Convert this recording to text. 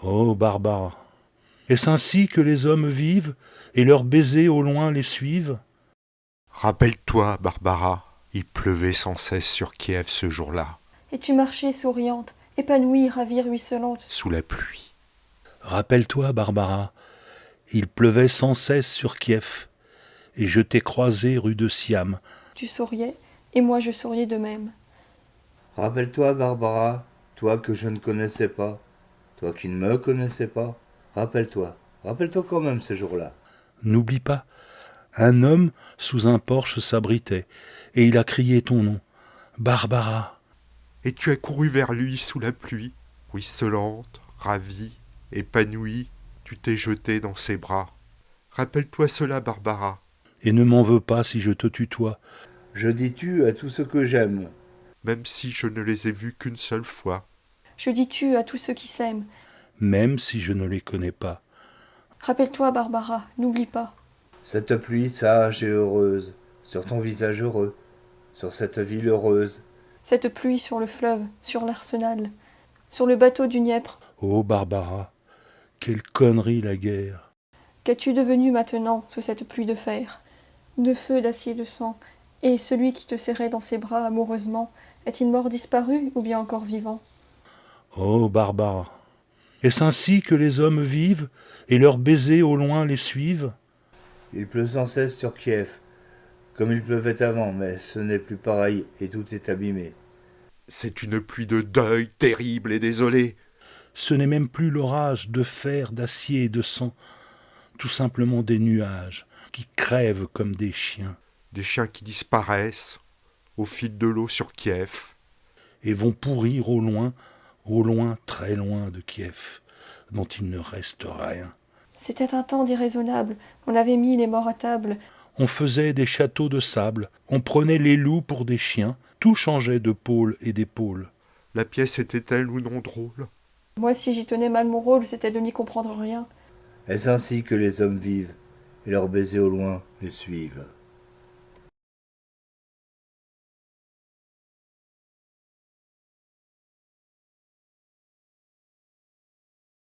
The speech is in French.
Oh, Barbara, est-ce ainsi que les hommes vivent et leurs baisers au loin les suivent? Rappelle-toi, Barbara, il pleuvait sans cesse sur Kiev ce jour-là, Et tu marchais souriante, épanouie, ravie, ruisselante. sous la pluie. Rappelle-toi, Barbara, il pleuvait sans cesse sur Kiev, et je t'ai croisé rue de Siam. Tu souriais, et moi je souriais de même. Rappelle-toi, Barbara, toi que je ne connaissais pas, toi qui ne me connaissais pas. Rappelle-toi quand même ce jour-là. N'oublie pas, un homme sous un porche s'abritait, et il a crié ton nom. Barbara. Et tu as couru vers lui sous la pluie, ruisselante, ravie, épanouie, tu t'es jetée dans ses bras. Rappelle-toi cela, Barbara, Et ne m'en veux pas si je te tutoie. Je dis tu à tout ce que j'aime. même si je ne les ai vus qu'une seule fois. Je dis tu à tous ceux qui s'aiment. Même si je ne les connais pas. Rappelle-toi, Barbara, n'oublie pas. Cette pluie sage et heureuse, sur ton visage heureux, sur cette ville heureuse. Cette pluie sur le fleuve, sur l'arsenal, sur le bateau du Dniepr. Oh, Barbara, quelle connerie la guerre. Qu'as-tu devenu maintenant sous cette pluie de fer, de feu, d'acier, de sang? Et celui qui te serrait dans ses bras amoureusement, est-il mort disparu ou bien encore vivant? Oh, Barbara, est-ce ainsi que les hommes vivent et leurs baisers au loin les suivent? Il pleut sans cesse sur Kiev, comme il pleuvait avant, mais ce n'est plus pareil et tout est abîmé. C'est une pluie de deuil terrible et désolée. Ce n'est même plus l'orage de fer, d'acier et de sang, tout simplement des nuages qui crèvent comme des chiens Des chiens qui disparaissent au fil de l'eau sur Kiev. et vont pourrir au loin, très loin de Kiev, dont il ne reste rien. C'était un temps déraisonnable, on avait mis les morts à table. On faisait des châteaux de sable, on prenait les loups pour des chiens, tout changeait de pôle et d'épaule. La pièce était-elle ou non drôle? Moi, si j'y tenais mal mon rôle, c'était de n'y comprendre rien. Est-ce ainsi que les hommes vivent, et leurs baisers au loin les suivent?